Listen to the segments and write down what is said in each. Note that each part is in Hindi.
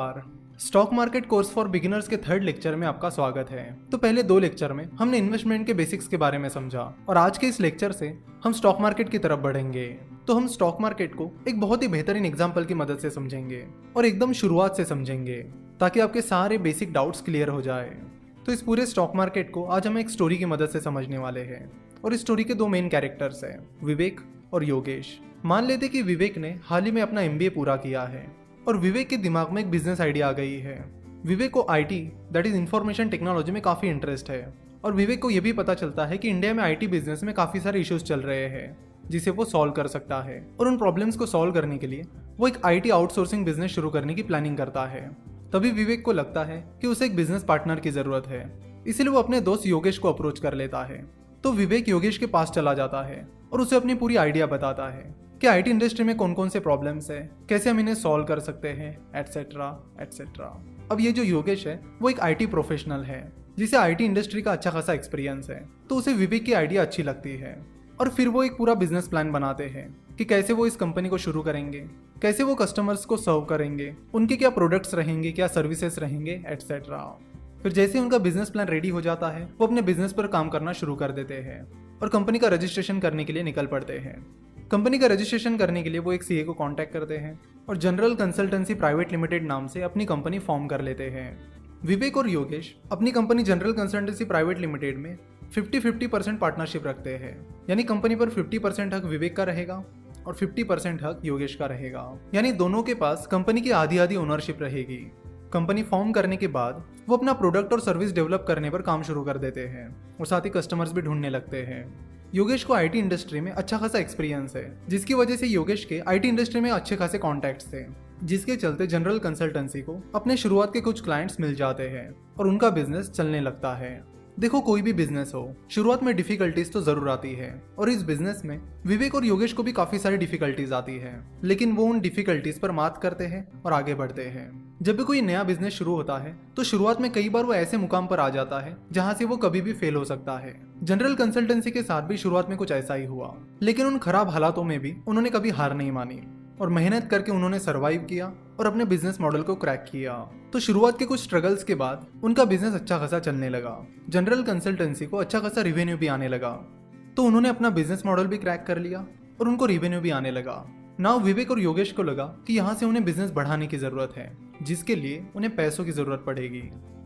Stock market course for beginners के थर्ड लेक्चर में आपका स्वागत है। तो पहले दो लेक्चर में हमने इन्वेस्टमेंट के बेसिक्स के बारे में समझा और आज के इस लेक्चर से हम स्टॉक मार्केट की तरफ बढ़ेंगे। तो हम स्टॉक मार्केट को एक बहुत ही बेहतरीन एग्जाम्पल की मदद से समझेंगे और एकदम शुरुआत से समझेंगे ताकि आपके सारे बेसिक डाउट्स क्लियर हो जाए। तो इस पूरे स्टॉक मार्केट को आज हम एक स्टोरी की मदद से समझने वाले हैं और इस स्टोरी के दो मेन कैरेक्टर्स हैं, विवेक और योगेश। मान लेते कि विवेक ने हाल ही में अपना MBA पूरा किया है और विवेक के दिमाग में एक बिजनेस आइडिया आ गई है। विवेक को IT that is information technology में काफ़ी इंटरेस्ट है और विवेक को यह भी पता चलता है कि इंडिया में IT बिजनेस में काफ़ी सारे इश्यूज चल रहे हैं जिसे वो सॉल्व कर सकता है और उन प्रॉब्लम्स को सॉल्व करने के लिए वो एक IT आउटसोर्सिंग बिजनेस शुरू करने की प्लानिंग करता है। तभी विवेक को लगता है कि उसे एक बिजनेस पार्टनर की ज़रूरत है, इसीलिए वो अपने दोस्त योगेश को अप्रोच कर लेता है। तो विवेक योगेश के पास चला जाता है और उसे अपनी पूरी आइडिया बताता है कि IT इंडस्ट्री में कौन कौन से प्रॉब्लम्स है, कैसे हम इन्हें सॉल्व कर सकते हैं, एटसेट्रा एटसेट्रा। अब ये जो योगेश है वो एक IT प्रोफेशनल है जिसे IT इंडस्ट्री का अच्छा खासा एक्सपीरियंस है, तो उसे विवेक की आइडिया अच्छी लगती है और फिर वो एक पूरा बिजनेस प्लान बनाते हैं कि कैसे वो इस कंपनी को शुरू करेंगे, कैसे वो कस्टमर्स को सर्व करेंगे, उनके क्या प्रोडक्ट्स रहेंगे, क्या सर्विसेज रहेंगे, एटसेट्रा। फिर जैसे उनका बिजनेस प्लान रेडी हो जाता है वो अपने बिजनेस पर काम करना शुरू कर देते हैं और कंपनी का रजिस्ट्रेशन करने के लिए निकल पड़ते हैं। कंपनी का रजिस्ट्रेशन करने के लिए वो एक CA को कांटेक्ट करते हैं और जनरल कंसल्टेंसी प्राइवेट लिमिटेड नाम से अपनी कंपनी फॉर्म कर लेते हैं। विवेक और योगेश अपनी company general consultancy private limited में 50-50% पार्टनरशिप रखते हैं, यानी कंपनी पर 50% हक विवेक का रहेगा और 50% हक योगेश का रहेगा, यानी दोनों के पास कंपनी की आधी आधी ओनरशिप रहेगी। कंपनी फॉर्म करने के बाद वो अपना प्रोडक्ट और सर्विस डेवलप करने पर काम शुरू कर देते हैं और साथ ही कस्टमर्स भी ढूंढने लगते हैं। योगेश को IT इंडस्ट्री में अच्छा खासा एक्सपीरियंस है, जिसकी वजह से योगेश के IT इंडस्ट्री में अच्छे खासे कॉन्टैक्ट्स थे, जिसके चलते जनरल कंसल्टेंसी को अपने शुरुआत के कुछ क्लाइंट्स मिल जाते हैं और उनका बिजनेस चलने लगता है। देखो, कोई भी बिजनेस हो, शुरुआत में डिफिकल्टीज तो जरूर आती है और इस बिजनेस में विवेक और योगेश को भी काफी सारी डिफिकल्टीज आती है, लेकिन वो उन डिफिकल्टीज पर मात करते हैं और आगे बढ़ते हैं। जब भी कोई नया बिजनेस शुरू होता है तो शुरुआत में कई बार वो ऐसे मुकाम पर आ जाता है जहां से वो कभी भी फेल हो सकता है। जनरल कंसल्टेंसी के साथ भी शुरुआत में कुछ ऐसा ही हुआ, लेकिन उन खराब हालातों में भी उन्होंने कभी हार नहीं मानी और मेहनत करके उन्होंने सरवाइव किया और अपने बिजनेस मॉडल को क्रैक किया। तो शुरुआत के कुछ स्ट्रगल्स के बाद उनका बिजनेस अच्छा खासा चलने लगा, जनरल कंसल्टेंसी को अच्छा खासा रिवेन्यू भी आने लगा, तो उन्होंने अपना बिजनेस मॉडल भी क्रैक कर लिया और उनको रिवेन्यू भी आने लगा। नाउ विवेक और योगेश को लगा कि यहाँ से उन्हें बिजनेस बढ़ाने की जरूरत है, जिसके लिए उन्हें पैसों की जरूरत पड़ेगी।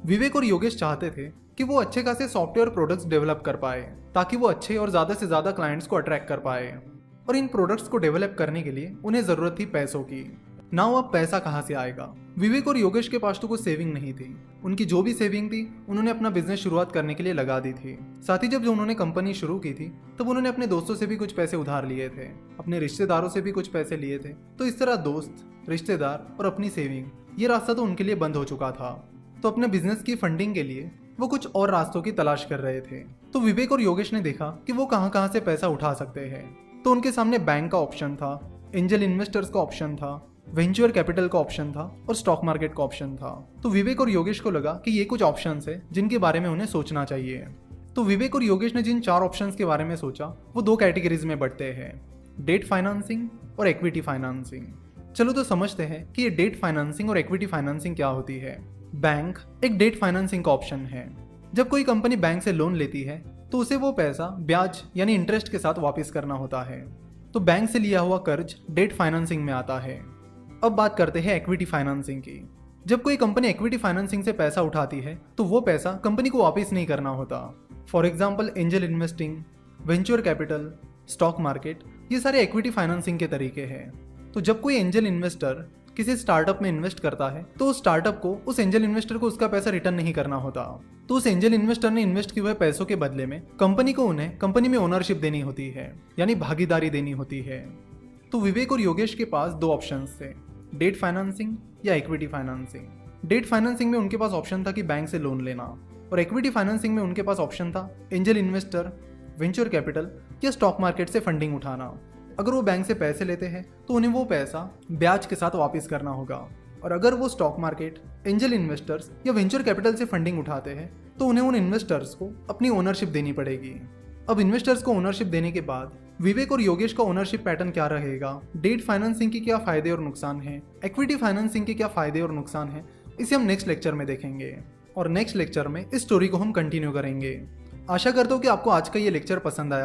विवेक और योगेश चाहते थे कि वो अच्छे खासे सॉफ्टवेयर प्रोडक्ट्स डेवलप कर पाए ताकि वो अच्छे और ज्यादा से ज्यादा क्लाइंट्स को अट्रैक्ट कर पाए, और इन प्रोडक्ट्स को डेवलप करने के लिए उन्हें जरूरत थी पैसों की। नाउ अब पैसा कहाँ से आएगा? विवेक और योगेश के पास तो कुछ सेविंग नहीं थी, उनकी जो भी सेविंग थी उन्होंने अपना बिजनेस शुरुआत करने के लिए लगा दी थी। साथ ही जब उन्होंने कंपनी शुरू की थी तब उन्होंने अपने दोस्तों से भी कुछ पैसे उधार लिए थे, अपने रिश्तेदारों से भी कुछ पैसे लिए थे। तो इस तरह दोस्त, रिश्तेदार और अपनी सेविंग, ये रास्ता तो उनके लिए बंद हो चुका था। तो अपने बिजनेस की फंडिंग के लिए वो कुछ और रास्तों की तलाश कर रहे थे। तो विवेक और योगेश ने देखा कि वो कहाँ कहाँ से पैसा उठा सकते हैं। तो उनके सामने बैंक का ऑप्शन था, एंजल इन्वेस्टर्स का ऑप्शन था, वेंचर कैपिटल का ऑप्शन था और स्टॉक मार्केट का ऑप्शन था। तो विवेक और योगेश को लगा कि ये कुछ ऑप्शंस है जिनके बारे में उन्हें सोचना चाहिए। तो विवेक और योगेश ने जिन 4 ऑप्शंस के बारे में सोचा वो 2 कैटेगरीज में बढ़ते हैं, डेट फाइनेंसिंग और इक्विटी फाइनेंसिंग। चलो तो समझते हैं कि ये डेट फाइनेंसिंग और इक्विटी फाइनेंसिंग क्या होती है। बैंक एक डेट फाइनेंसिंग का ऑप्शन है। जब कोई कंपनी बैंक से लोन लेती है तो उसे वो पैसा ब्याज यानी इंटरेस्ट के साथ वापस करना होता है। तो बैंक से लिया हुआ कर्ज डेट फाइनेंसिंग में आता है। अब बात करते हैं इक्विटी फाइनेंसिंग की। जब कोई कंपनी इक्विटी फाइनेंसिंग से पैसा उठाती है तो वो पैसा कंपनी को वापस नहीं करना होता। For example angel investing, venture capital, stock market, ये सारे इक्विटी फाइनेंसिंग के तरीके हैं। तो जब कोई एंजल इन्वेस्टर किसी स्टार्टअप में इन्वेस्ट करता है तो उस स्टार्टअप को, उस एंजल इन्वेस्टर को उसका पैसा रिटर्न नहीं करना होता। तो उस एंजल इन्वेस्टर ने इन्वेस्ट किए हुए पैसों के बदले में कंपनी को उन्हें कंपनी में ओनरशिप देनी होती है, यानी भागीदारी देनी होती है। तो विवेक और योगेश के पास 2 ऑप्शंस थे, डेट फाइनेंसिंग या इक्विटी फाइनेंसिंग। डेट फाइनेंसिंग में उनके पास ऑप्शन था कि बैंक से लोन लेना और इक्विटी फाइनेंसिंग में उनके पास ऑप्शन था एंजल इन्वेस्टर, वेंचर कैपिटल या स्टॉक मार्केट से फंडिंग उठाना। अगर वो बैंक से पैसे लेते हैं तो उन्हें वो पैसा ब्याज के साथ वापस करना होगा, और अगर वो स्टॉक मार्केट, एंजल इन्वेस्टर्स या वेंचर कैपिटल से फंडिंग उठाते हैं तो उन्हें उन इन्वेस्टर्स को अपनी ओनरशिप देनी पड़ेगी। अब इन्वेस्टर्स को ओनरशिप देने के बाद विवेक और योगेश का ओनरशिप पैटर्न क्या रहेगा, डेट फाइनेंसिंग के क्या फायदे और नुकसान हैं, इक्विटी फाइनेंसिंग के क्या फायदे और नुकसान हैं, इसे हम नेक्स्ट लेक्चर में देखेंगे। और नेक्स्ट लेक्चर में इस स्टोरी को हम कंटिन्यू करेंगे। आशा करता हूँ कि आपको आज का ये लेक्चर पसंद आया।